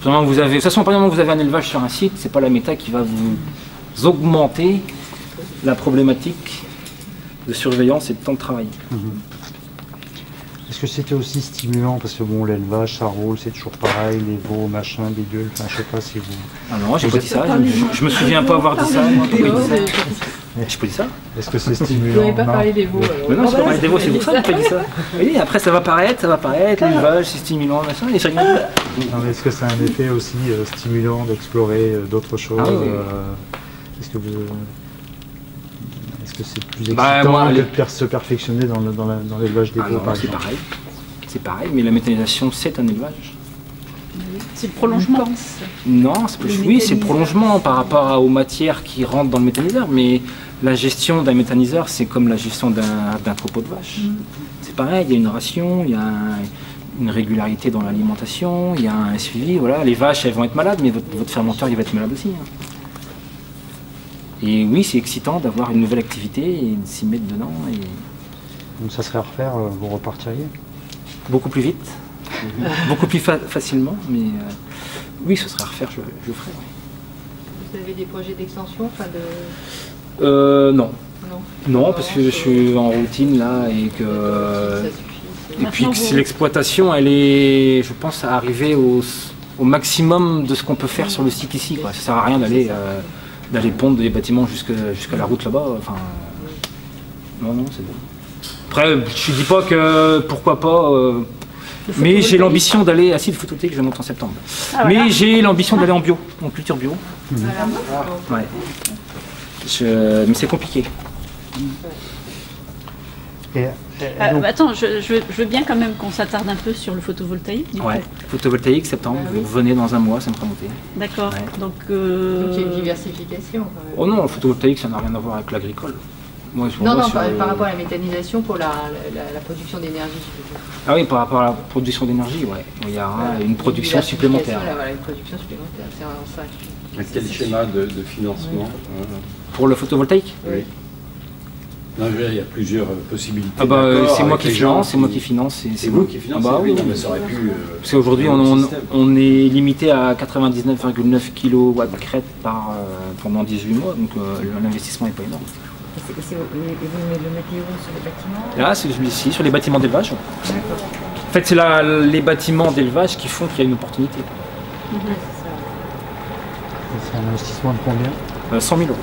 De toute façon, par exemple, vous avez un élevage sur un site, c'est pas la méta qui va vous augmenter la problématique de surveillance et de temps de travail. Est-ce que c'était aussi stimulant, parce que bon, l'élevage, ça roule, c'est toujours pareil, les veaux, machin, bidules, enfin je sais pas si vous... Ah non, j'ai pas dit ça, je me souviens pas avoir dit ça. J'ai pas dit ça. Est-ce que c'est Vous stimulant? n'avez pas Non. parlé des veaux. Mais non, c'est pas parlé des veaux, c'est pour ça que j'ai pas dit ça. Oui, après ça va paraître, l'élevage c'est stimulant, machin, et ça rigole. Non, mais est-ce que c'est un effet aussi stimulant d'explorer d'autres choses? Ah oui. Est-ce que vous... Est-ce que c'est plus Bah, excitant moi, que de se perfectionner dans l'élevage des Ah veaux, non, par c'est exemple? pareil. C'est pareil, mais la méthanisation c'est un élevage. C'est le prolongement. Non, oui, c'est le prolongement par rapport aux matières qui rentrent dans le méthaniseur, mais la gestion d'un méthaniseur, c'est comme la gestion d'un troupeau de vaches. C'est pareil, il y a une ration, il y a une régularité dans l'alimentation, il y a un suivi. Voilà. Les vaches, elles vont être malades, mais votre fermenteur, il va être malade aussi. Hein. Et oui, c'est excitant d'avoir une nouvelle activité et de s'y mettre dedans. Et Donc ça serait à refaire, vous repartiriez? beaucoup plus vite, beaucoup plus facilement, mais oui, ce serait à refaire, je le ferai. Oui. Vous avez des projets d'extension, enfin de... Non. Non. Non, parce que je suis en routine là et que. Ça suffit. Et puis Maintenant, que vous- l'exploitation, elle est, je pense, à arriver au maximum de ce qu'on peut faire sur le site ici. Quoi. Ça sert à rien d'aller pondre des bâtiments jusqu'à la route là-bas. Enfin, non, c'est bon. Après, je dis pas que pourquoi pas. Mais j'ai l'ambition d'aller à site photovoltaïque, je monte en septembre. Ah, voilà. Mais j'ai l'ambition d'aller en bio, en culture bio. Ouais. Mais c'est compliqué. Et, donc, Attends, je veux bien quand même qu'on s'attarde un peu sur le photovoltaïque. Du Ouais, coup. photovoltaïque, septembre, Ah oui. vous revenez dans un mois, ça me fera monter. D'accord. Ouais. Donc, Donc il y a une diversification. quand même. Oh non, le photovoltaïque, ça n'a rien à voir avec l'agricole. Moi, pour Non, moi, non, sur par rapport à la méthanisation pour la production d'énergie. je veux dire. Ah oui, par rapport à la production d'énergie, ouais. Il y aura une production supplémentaire. Voilà, une production supplémentaire, c'est vraiment ça. Quel schéma de financement Pour le photovoltaïque Oui. Non, je veux dire, il y a plusieurs possibilités. Ah bah, d'accord c'est moi avec qui les gens finance, c'est moi qui finance. C'est vous qui financez? Ah bah oui, non, mais ça aurait pu. Parce qu'aujourd'hui, on est limité à 99,9 kW crête pendant 18 mois, donc l'investissement n'est pas énorme. Et vous le mettez où sur les bâtiments? Là, c'est ici, sur les bâtiments d'élevage. En fait, c'est les bâtiments d'élevage qui font qu'il y a une opportunité. c'est un investissement de combien? 100 000 €.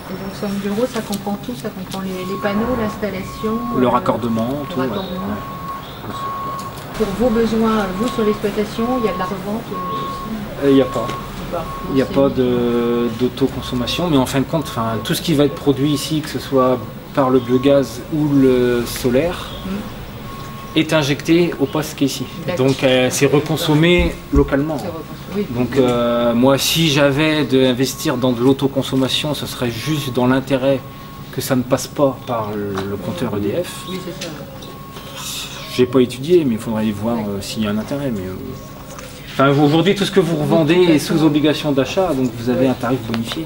Et donc 100 000 €, ça comprend tout, ça comprend les panneaux, l'installation, Le raccordement, le tout. ouais. raccordement. Pour vos besoins, vous sur l'exploitation, il y a de la revente aussi Il n'y a pas. ou pas Il n'y a C'est- pas d'autoconsommation, mais en fin de compte, tout ce qui va être produit ici, que ce soit par le biogaz ou le solaire, est injecté au poste qui est ici. D'accord. Donc c'est reconsommé localement. c'est reconstruit. Oui. Donc moi, si j'avais d'investir dans de l'autoconsommation, ce serait juste dans l'intérêt que ça ne passe pas par le compteur EDF. Oui, c'est ça. J'ai pas étudié, mais il faudrait voir s'il y a un intérêt. Mais enfin, aujourd'hui, tout ce que vous revendez est sous obligation d'achat, donc vous avez un tarif bonifié.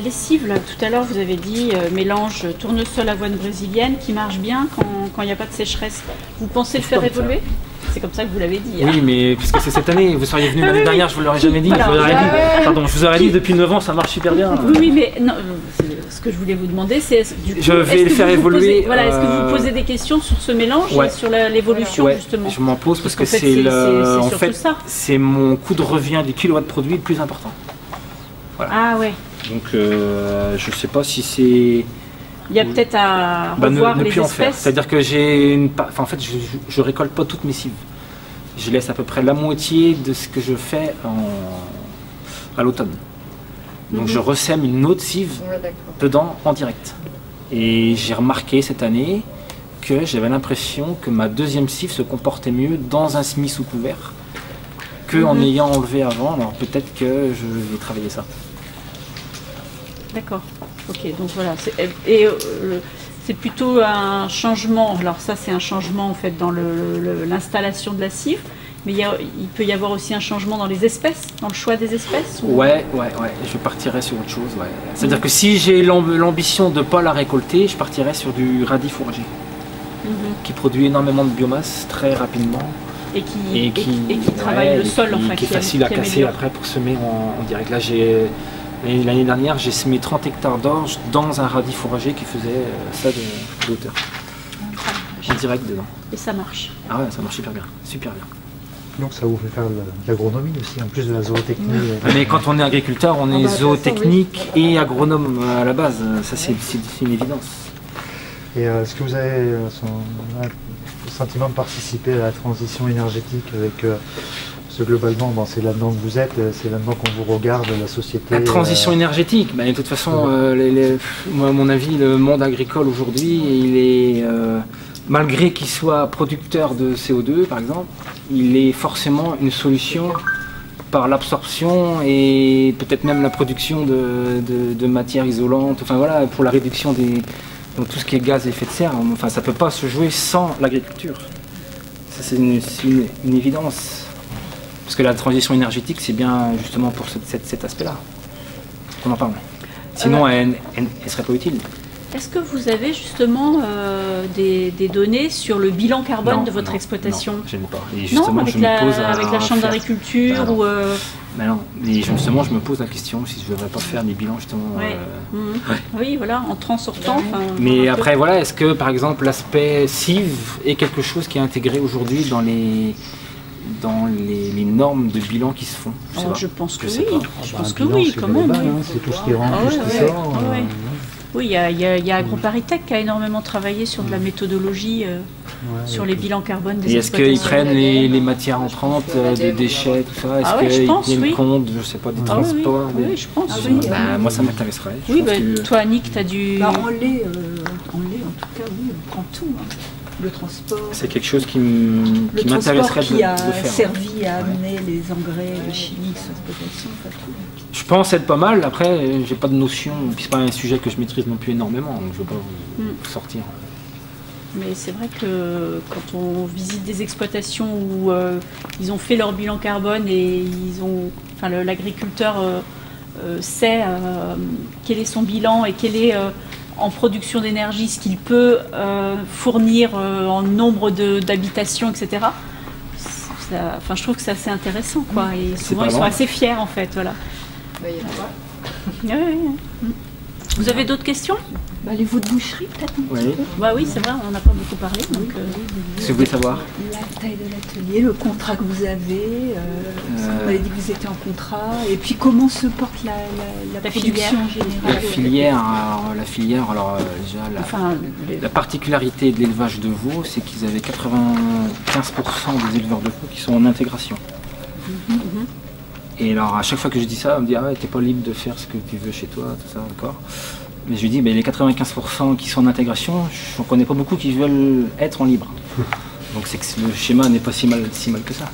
lessive, là, tout à l'heure, vous avez dit mélange tournesol avoine brésilienne qui marche bien quand il n'y a pas de sécheresse. Vous pensez le faire comme ça. évoluer? C'est comme ça que vous l'avez dit. hein. Oui, mais puisque c'est cette année, vous seriez venu Ah l'année oui, dernière, je vous l'aurais jamais dit. Voilà. Je vous aurais dit, Ouais. pardon, je vous aurais dit depuis 9 ans, ça marche super bien. Oui, oui, mais non, ce que je voulais vous demander, c'est du coup, Je vais est-ce le que faire vous évoluer, posez, voilà, est-ce que vous posez des questions sur ce mélange Ouais. et sur l'évolution Ouais, justement? je m'en pose parce que qu'en fait, c'est en surtout fait, ça. c'est mon coût de revient du kilowatt produit le plus important. Ah ouais. Donc je sais pas si c'est Il y a peut-être à revoir ne les plus en faire. espèces. C'est-à-dire que en fait, je récolte pas toutes mes cives. Je laisse à peu près la moitié de ce que je fais à l'automne. Donc je ressème une autre cive dedans en direct. Et j'ai remarqué cette année que j'avais l'impression que ma deuxième cive se comportait mieux dans un semis sous couvert qu'en ayant enlevé avant. Alors peut-être que je vais travailler ça. D'accord. Ok, donc voilà. C'est plutôt un changement. Alors ça, c'est un changement en fait dans l'installation de la cive. Mais il peut y avoir aussi un changement dans les espèces, dans le choix des espèces ou... Ouais. Je partirais sur autre chose. Ouais. C'est-à-dire que si j'ai l'ambition de ne pas la récolter, je partirais sur du radis fourragé, qui produit énormément de biomasse très rapidement. Et qui travaille le sol, enfin. Qui est facile à casser après pour semer en direct. Là, l'année dernière, j'ai semé 30 hectares d'orge dans un radis fourragé qui faisait ça de hauteur. J'ai direct dedans. Et ça marche. Ah ouais, ça marche super bien. Super bien. Donc ça vous fait faire de l'agronomie aussi, en plus de la zootechnie. Mais quand on est agriculteur, on est zootechnique et agronome à la base. Ça, c'est une évidence. Et est-ce que vous avez le sentiment de participer à la transition énergétique avec... Parce que globalement, c'est là-dedans que vous êtes, c'est là-dedans qu'on vous regarde, la société... La transition énergétique, de toute façon, moi, à mon avis, le monde agricole aujourd'hui, il est... malgré qu'il soit producteur de CO2, par exemple, il est forcément une solution par l'absorption et peut-être même la production de matières isolantes, enfin voilà, pour la réduction donc tout ce qui est gaz à effet de serre. Enfin, ça ne peut pas se jouer sans l'agriculture. Ça, c'est une évidence. Parce que la transition énergétique, c'est bien justement pour cet aspect-là qu'on en parle. Sinon, elle ne serait pas utile. Est-ce que vous avez justement des données sur le bilan carbone de votre exploitation? Non, je n'ai pas. Et justement, avec la Chambre d'agriculture ou... non, et justement, je me pose la question si je ne devrais pas faire des bilans justement... Oui, voilà, entrant, sortant. Mais après, voilà, est-ce que par exemple l'aspect cive est quelque chose qui est intégré aujourd'hui dans les normes de bilan qui se font? Je pense que oui. Je pense que oui, quand même. C'est tout ce qui rentre, tout ce qui sort. Oui, il y a AgroParisTech qui a énormément travaillé sur de la méthodologie, sur les bilans carbone des exploitations. Et est-ce qu'ils prennent les matières entrantes, des déchets, tout ça? Est-ce qu'ils tiennent compte, je sais pas, des transports? Oui, je pense. Moi, ça m'intéresserait. Oui, toi, Annick, tu as dû... En lait, en tout cas, oui, on prend tout. Le transport. C'est quelque chose qui m'intéresserait de faire. Qui a servi à amener les engrais chimiques sur l'exploitation, tout. Je pense être pas mal. Après, j'ai pas de notion, puis c'est pas un sujet que je maîtrise non plus énormément, donc je veux pas vous sortir. Mais c'est vrai que quand on visite des exploitations où ils ont fait leur bilan carbone et l'agriculteur sait quel est son bilan et quel est en production d'énergie ce qu'il peut fournir en nombre d'habitations, etc. Je trouve que c'est assez intéressant, quoi. Et souvent ils sont assez fiers en fait, voilà. Vous avez d'autres questions? Les voûtes de boucherie, peut-être un petit peu. Oui, c'est vrai, on n'en a pas beaucoup parlé. Donc, si vous voulez savoir la taille de l'atelier, le contrat que vous avez, vous m'avez dit que vous étiez en contrat, et puis comment se porte la production générale? La filière, alors déjà, la particularité de l'élevage de veaux, c'est qu'ils avaient 95% des éleveurs de veaux qui sont en intégration. Et alors à chaque fois que je dis ça, on me dit ah ouais, t'es pas libre de faire ce que tu veux chez toi, tout ça, d'accord. Mais je lui dis les 95% qui sont en intégration, je n'en connais pas beaucoup qui veulent être en libre. Donc c'est que le schéma n'est pas si mal que ça.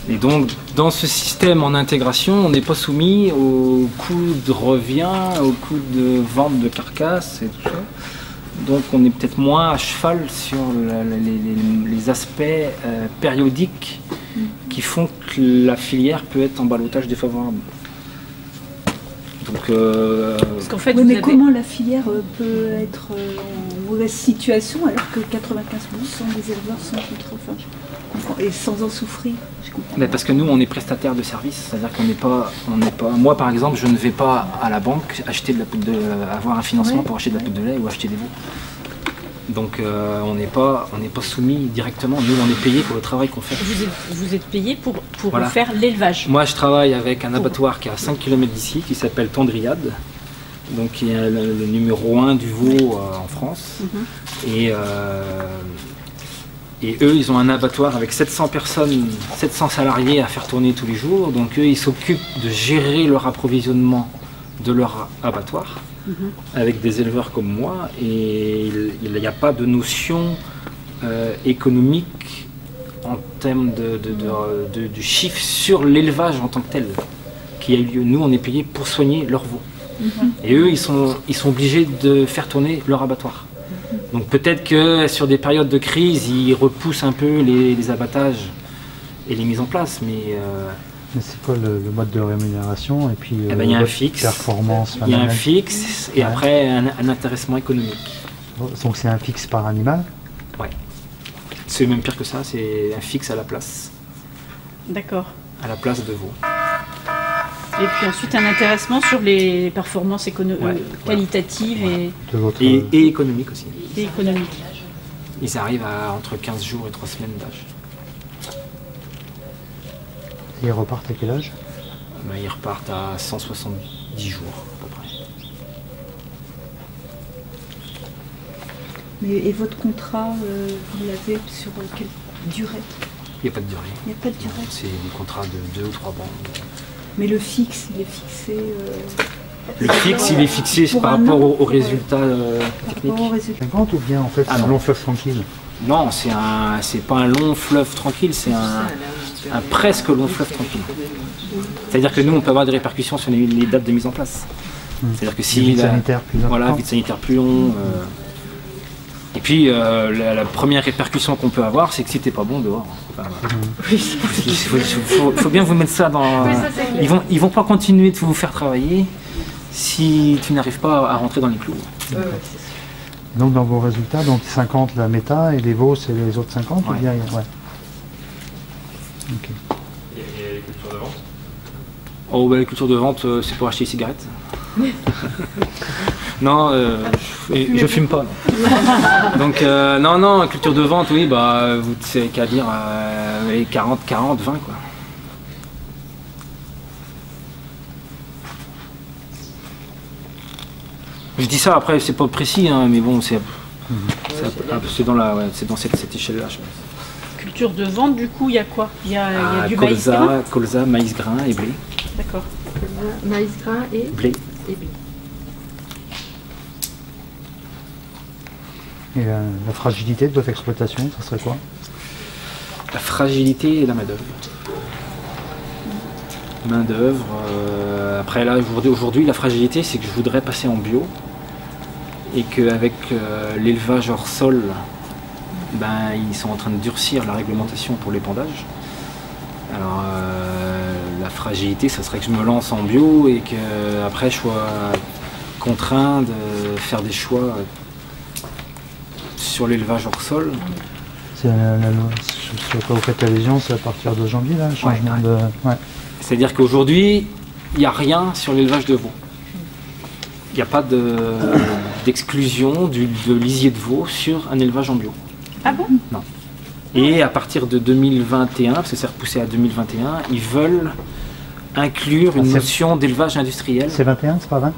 Et donc dans ce système en intégration, on n'est pas soumis au coût de revient, au coût de vente de carcasses et tout ça. Donc on est peut-être moins à cheval sur les aspects périodiques qui font que la filière peut être en ballotage défavorable. Donc, parce qu'en fait, comment la filière peut être en mauvaise situation alors que 95% des éleveurs sont contre, et sans en souffrir? Mais parce que nous, on est prestataire de services, c'est-à-dire qu'on n'est pas, Moi, par exemple, je ne vais pas à la banque acheter avoir un financement pour acheter de la poudre de lait ou acheter des veaux. Donc on n'est pas soumis directement, nous on est payé pour le travail qu'on fait. Vous êtes payé pour faire l'élevage? Moi je travaille avec un abattoir qui est à 5 km d'ici, qui s'appelle Tondriade, donc qui est le numéro 1 du veau en France. Et eux, ils ont un abattoir avec 700 personnes, 700 salariés à faire tourner tous les jours. Donc eux, ils s'occupent de gérer leur approvisionnement de leur abattoir avec des éleveurs comme moi. Et il n'y a pas de notion économique en termes du chiffre sur l'élevage en tant que tel qui a eu lieu. Nous, on est payé pour soigner leur veau. Et eux, ils sont obligés de faire tourner leur abattoir. Donc peut-être que sur des périodes de crise, ils repoussent un peu les abattages et les mises en place, mais c'est quoi le mode de rémunération et puis il y a un fixe, performance. Il y a un fixe et après un intéressement économique. Donc c'est un fixe par animal? Ouais. C'est même pire que ça, c'est un fixe à la place. D'accord. À la place de veau. Et puis ensuite un intéressement sur les performances qualitatives et économiques aussi. Et économiques. Ils arrivent à entre 15 jours et 3 semaines d'âge. Et ils repartent à quel âge? Ils repartent à 170 jours à peu près. Et votre contrat, vous l'avez sur quelle durée? Il n'y a pas de durée. Il n'y a pas de durée. C'est des contrats de 2 ou 3 ans. Mais le fixe, il est fixé. Le fixe, il est fixé par rapport aux résultats techniques. 50 ou bien en fait un long fleuve tranquille? Non, c'est pas un long fleuve tranquille, c'est un presque long fleuve tranquille. C'est-à-dire que nous, on peut avoir des répercussions sur les dates de mise en place. C'est-à-dire que si vide sanitaire plus long. Voilà, vide sanitaire plus long. Et puis la première répercussion qu'on peut avoir, c'est que si t'es pas bon dehors. Il faut bien vous mettre ça dans. Ils vont pas continuer de vous faire travailler si tu n'arrives pas à rentrer dans les clous. Donc dans vos résultats, donc 50 la méta et les veaux c'est les autres 50 ou bien ouais. Ok. Et les cultures de vente? Oh les cultures de vente c'est pour acheter des cigarettes. Non, je fume pas. Donc non, culture de vente, oui, vous c'est qu'à dire 40, 20 quoi. Je dis ça après, c'est pas précis, hein, mais bon, c'est dans cette échelle-là, je pense. Culture de vente, du coup, il y a quoi? Il y a du maïs grain, colza, maïs grain et blé. D'accord. Maïs grain et blé. Et la fragilité de votre exploitation, ça serait quoi? La fragilité et la main-d'œuvre. Main-d'œuvre. Après là, aujourd'hui, la fragilité, c'est que je voudrais passer en bio et qu'avec l'élevage hors sol, ils sont en train de durcir la réglementation pour l'épandage. Alors la fragilité, ça serait que je me lance en bio et que après je sois contraint de faire des choix sur l'élevage hors sol. C'est sur quoi vous faites allusion, c'est à partir de janvier là, le changement de. Ouais. C'est-à-dire qu'aujourd'hui, il n'y a rien sur l'élevage de veaux. Il n'y a pas d'exclusion de lisier de veau sur un élevage en bio. Ah bon? Non. Et à partir de 2021, parce que c'est repoussé à 2021, ils veulent inclure une notion d'élevage industriel. C'est 21, c'est pas 20?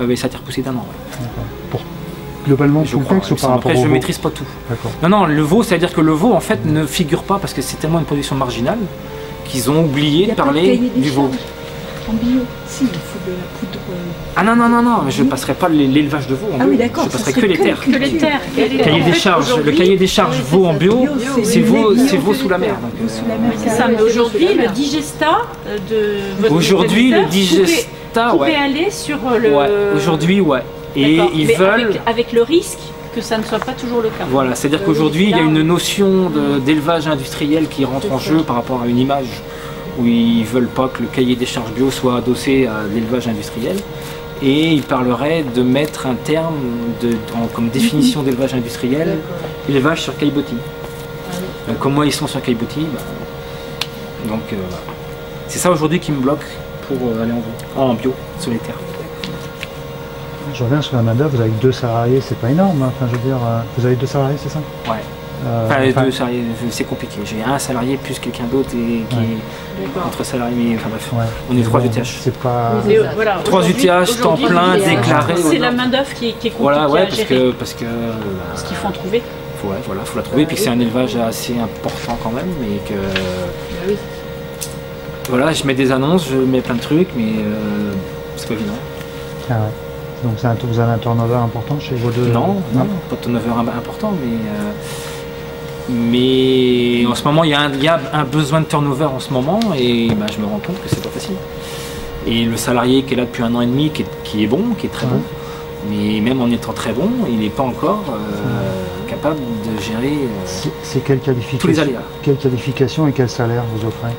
Mais ça a été repoussé d'un an. Ouais. Pour globalement tout le texte ou par rapport au veau? Après, je ne maîtrise pas tout. Non, le veau, c'est-à-dire que le veau, en fait, ne figure pas parce que c'est tellement une production marginale qu'ils ont oublié de parler du veau. En bio, si, il faut de la poudre. Ah non, mais je ne passerai pas l'élevage de veau en bio. Ah oui, d'accord. Je passerai que les terres. Que les terres. Le cahier des charges veau en bio, c'est veau sous la mer. C'est ça, mais aujourd'hui, le digestat de votre aujourd'hui, le digestat, pouvait aller sur le. Ouais, aujourd'hui, ouais. Et ils veulent. Avec le risque que ça ne soit pas toujours le cas. Voilà, c'est-à-dire qu'aujourd'hui, il y a une notion d'élevage industriel qui rentre en jeu par rapport à une image où ils veulent pas que le cahier des charges bio soit adossé à l'élevage industriel. Et ils parleraient de mettre un terme comme définition d'élevage industriel, élevage sur caillebotis. Donc, comme moi ils sont sur caillebotis, c'est ça aujourd'hui qui me bloque pour aller en bio sur les terres. Je reviens sur la main d'œuvre, vous avez 2 salariés, c'est pas énorme, hein. Enfin je veux dire, vous avez 2 salariés, c'est ça? Ouais. Enfin, 2 salariés, c'est compliqué. J'ai un salarié plus quelqu'un d'autre et qui est entre salariés, mais enfin bref, on est 3 UTH. C'est pas... 3 UTH, temps plein, déclaré. C'est la main-d'œuvre qui est compliquée voilà, à gérer. parce que Parce qu'il faut en trouver. Faut la trouver, puis que c'est un élevage assez important quand même, mais que... Voilà, je mets des annonces, je mets plein de trucs, mais c'est pas évident. Ah ouais. Donc vous avez un turnover important chez vos deux? Non, pas de turnover important, mais en ce moment, il y a un besoin de turnover en ce moment, et je me rends compte que c'est pas facile. Et le salarié qui est là depuis 1 an et demi, qui est bon, qui est très bon, mais même en étant très bon, il n'est pas encore capable de gérer tous les aléas. Quelle qualification et quel salaire vous offrez?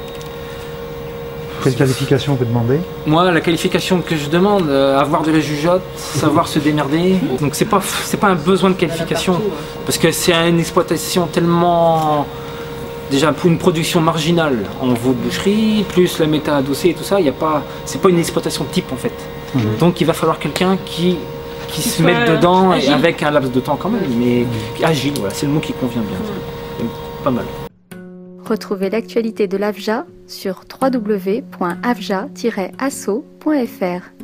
Quelle qualification vous demandez? Moi, la qualification que je demande, avoir de la jugeote, savoir se démerder. Donc c'est pas un besoin de qualification, parce que c'est une exploitation tellement... Déjà pour une production marginale en veau de boucherie, plus la méta adossée et tout ça, c'est pas une exploitation type en fait. Donc il va falloir quelqu'un qui se mette dedans agile. Et avec un laps de temps quand même, mais agile, voilà, c'est le mot qui convient bien. Pas mal. Retrouvez l'actualité de l'AFJA sur www.afja-asso.fr.